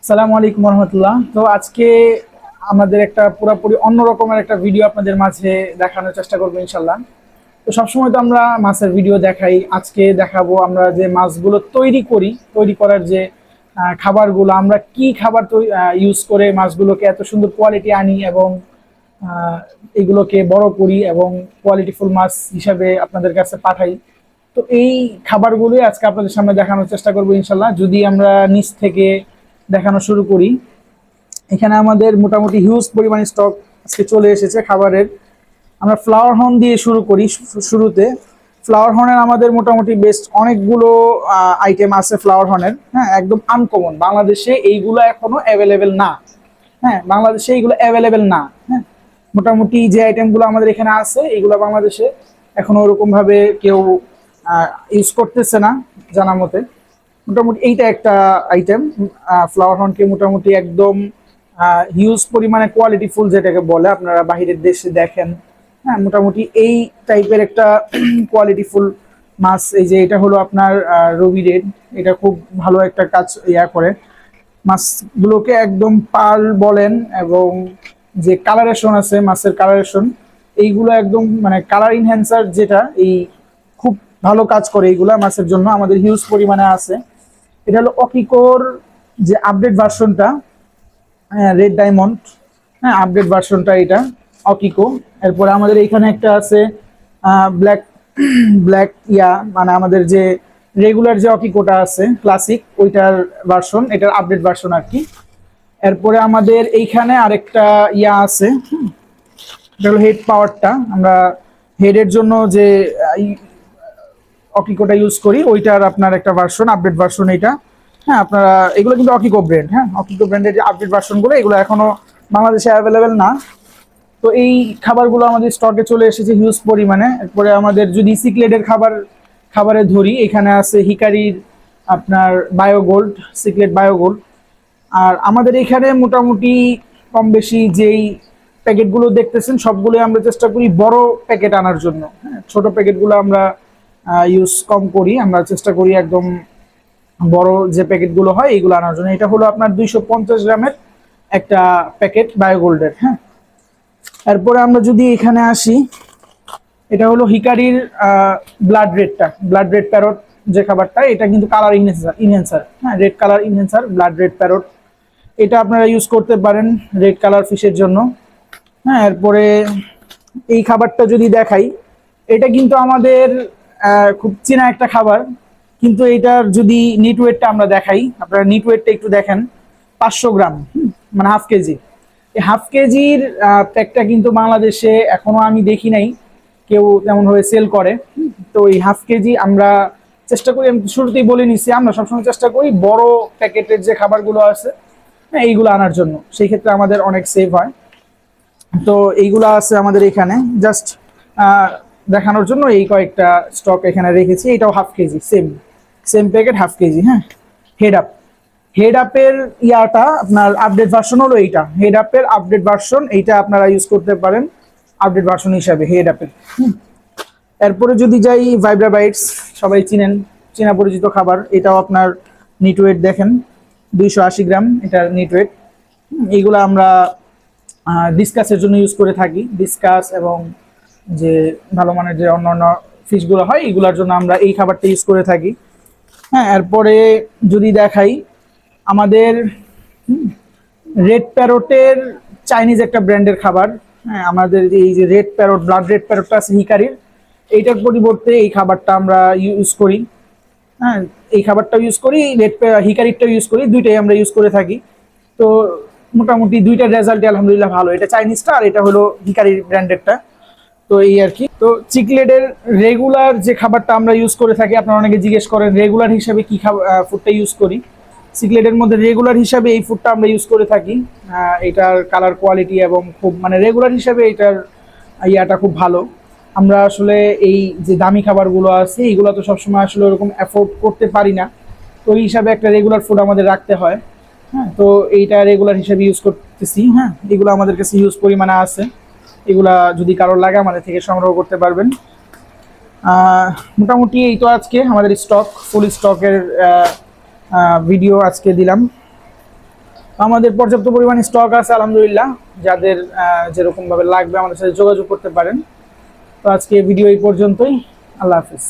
আসসালামু আলাইকুম রহমতুল্লাহ। তো আজকে আমাদের একটা পুরোপুরি অন্য রকমের একটা ভিডিও আপনাদের মাঝে দেখানোর চেষ্টা করবো ইনশাল্লাহ। তো সবসময় তো আমরা মাছের ভিডিও দেখাই, আজকে দেখাবো আমরা যে মাছগুলো তৈরি করার যে খাবারগুলো, আমরা কি খাবার ইউজ করে মাছগুলোকে এত সুন্দর কোয়ালিটি আনি এবং এগুলোকে বড় করি এবং কোয়ালিটিফুল মাছ হিসাবে আপনাদের কাছে পাঠাই। তো এই খাবারগুলোই আজকে আপনাদের সামনে দেখানোর চেষ্টা করবো ইনশাল্লাহ। যদি আমরা নিচ থেকে দেখানো শুরু করি, এখানে আমাদের মোটামুটি হিউজ পরিমাণ স্টক আজকে চলে এসেছে খাবারের। আমরা ফ্লাওয়ার হর্ন দিয়ে শুরু করি। শুরুতে ফ্লাওয়ার হর্নের আমাদের মোটামুটি বেস্ট অনেকগুলো আইটেম আছে ফ্লাওয়ার হর্নের। হ্যাঁ, একদম আনকমন, বাংলাদেশে এইগুলো এখনো অ্যাভেলেবেল না। হ্যাঁ, বাংলাদেশে এইগুলো অ্যাভেলেবেল না। হ্যাঁ, মোটামুটি যে আইটেমগুলো আমাদের এখানে আছে এইগুলো বাংলাদেশে এখনো ওরকম ভাবে কেউ ইউজ করতেছে না জানা মতে। মোটামুটি এইটা একটা আইটেম, ফ্লাওয়ার হর্নকে মোটামুটি একদম হিউজ পরিমাণে কোয়ালিটি ফুল যেটাকে বলে, আপনারা বাহিরের দেশে দেখেন। হ্যাঁ, মোটামুটি এই টাইপের একটা কোয়ালিটি ফুল মাছ। এই যে এটা হলো আপনার রবি রেড, এটা খুব ভালো একটা কাজ করে মাছগুলোকে একদম পাল বলেন এবং যে কালারেশন আছে মাছের কালারেশন, এইগুলো একদম মানে কালার ইনহ্যান্সার যেটা, এই খুব ভালো কাজ করে এইগুলা মাছের জন্য। আমাদের হিউজ পরিমাণে আছে। এটা হলো অকিকোর যে আপডেট ভার্সনটা, রেড ডায়মন্ড। হ্যাঁ, আপডেট ভার্সনটা এটা অকিকো। এরপরে আমাদের এইখানে একটা আছে ব্ল্যাক ব্ল্যাক মানে আমাদের যে রেগুলার যে অকিকোটা আছে ক্লাসিক, ওইটার ভার্সন, এটার আপডেট ভার্সন আর কি। এরপরে আমাদের এইখানে আরেকটা আছে, এটা হলো হেড পাওয়ারটা। আমরা হেডের জন্য যে অকিকোটা ইউজ করি ওইটার আপনার একটা ভার্সন, আপডেট ভার্সন এটা। হ্যাঁ, আপনারা এগুলো কিন্তু অকিকো ব্র্যান্ড। হ্যাঁ, অকিকো ব্র্যান্ডের যে আপডেট ভার্সনগুলো এগুলো এখনো বাংলাদেশে অ্যাভেলেবেল না। তো এই খাবারগুলো আমাদের স্টকে চলে এসেছে হিউজ পরিমাণে। এরপরে আমাদের যদি সিক্লেটের খাবারে ধরি, এখানে আছে হিকারির আপনার বায়োগোল্ড, সিক্লেট বায়োগোল্ড। আর আমাদের এখানে মোটামুটি কম বেশি যেই প্যাকেটগুলো দেখতেছেন সবগুলোই আমরা চেষ্টা করি বড় প্যাকেট আনার জন্য। হ্যাঁ, ছোট প্যাকেটগুলো আমরা ইউজ কম করি, আমরা চেষ্টা করি একদম বড় যে প্যাকেটগুলো হয় এইগুলো আনার জন্য। এটা হলো আপনার 250 গ্রামের একটা প্যাকেট বায়োগোল্ডের। হ্যাঁ, এরপরে আমরা যদি এখানে আসি, এটা হলো হিকারির ব্লাড রেড প্যারট যে খাবারটা, এটা কিন্তু কালার ইনহ্যান্সার। হ্যাঁ, red colour enhancer blood red parrot, এটা আপনারা ইউজ করতে পারেন রেড কালার ফিশের জন্য। হ্যাঁ, এরপরে এই খাবারটা যদি দেখাই, এটা কিন্তু আমাদের খুব চেনা একটা খাবার, কিন্তু এটার যদি নিট ওয়েটটা আমরা দেখাই, আপনারা নিট ওয়েটটা একটু দেখেন, 500 গ্রাম, মানে হাফ কেজি। এই হাফ কেজির প্যাকটা কিন্তু বাংলাদেশে এখনো আমি দেখি নাই কেউ তেমনভাবে সেল করে। তো এই হাফ কেজি আমরা চেষ্টা করি, আমি শুরুতেই বলে নিচ্ছি, আমরা সবসময় চেষ্টা করি বড় প্যাকেটের যে খাবারগুলো আছে এইগুলো আনার জন্য, সেই ক্ষেত্রে আমাদের অনেক সেভ হয়। তো এইগুলো আছে আমাদের এখানে জাস্ট দেখানোর জন্য এই কয়েকটা স্টক এখানে রেখেছি। এটাও half KG, same packet half KG. হ্যাঁ, হেড আপের আপনার আপডেট ভার্সন হলো এইটা, হেড আপের আপডেট ভার্সন এইটা আপনারা ইউজ করতে পারেন আপডেট ভার্সন হিসাবে হেড আপের। এরপরে যদি যাই ভাইব্রা বাইটস, সবাই চেনা পরিচিত খাবার। এটাও আপনার নিট ওয়েট দেখেন 280 গ্রাম এটার নিট ওয়েট। এইগুলো আমরা ডিসকাসের জন্য ইউজ করে থাকি, ডিসকাস এবং যে ভালো মানের যে অন্যান্য ফিশগুলো হয় এগুলোর জন্য আমরা এই খাবারটা ইউজ করে থাকি। হ্যাঁ, এরপরে যদি দেখাই আমাদের রেড প্যারটের চাইনিজ একটা ব্র্যান্ডের খাবার। হ্যাঁ, আমাদের এই যে রেড প্যারট, ব্লাড রেড প্যারটটা আছে হিকারির, এইটার পরিবর্তে এই খাবারটা আমরা ইউজ করি। হ্যাঁ, এই খাবারটাও ইউজ করি, হিকারিরটাও ইউজ করি, দুইটাই আমরা ইউজ করে থাকি। তো মোটামুটি দুইটার রেজাল্ট আলহামদুলিল্লাহ ভালো, এটা চাইনিজটা আর এটা হলো হিকারির ব্র্যান্ডেরটা। তো এই আর কি। তো চিকলেটের রেগুলার যে খাবারটা আমরা ইউজ করে থাকি, আপনারা অনেকে জিজ্ঞেস করেন রেগুলার হিসাবে কি ফুডটা ইউজ করি। সিক্লেটের মধ্যে রেগুলার হিসাবে এই ফুডটা আমরা ইউজ করে থাকি। এটার কালার কোয়ালিটি এবং খুব মানে রেগুলার হিসাবে এটার খুব ভালো। আমরা আসলে এই যে দামি খাবারগুলো আছে এইগুলো তো সবসময় আসলে ওরকম অ্যাফোর্ড করতে পারি না, তো এই হিসাবে একটা রেগুলার ফুড আমাদের রাখতে হয়। হ্যাঁ, তো এইটা রেগুলার হিসাবে ইউজ করতেছি। হ্যাঁ, এগুলো আমাদের কাছে হিউজ পরিমাণে আছে, এগুলা যদি কারোর লাগে আমাদের থেকে সংগ্রহ করতে পারবেন। মোটামুটি এই তো আজকে আমাদের ফুল স্টকের ভিডিও আজকে দিলাম। আমাদের পর্যাপ্ত পরিমাণ স্টক আছে আলহামদুলিল্লাহ, যাদের যেরকম ভাবে লাগবে আমাদের সাথে যোগাযোগ করতে পারেন। তো আজকে ভিডিও এই পর্যন্তই, আল্লাহ হাফিজ।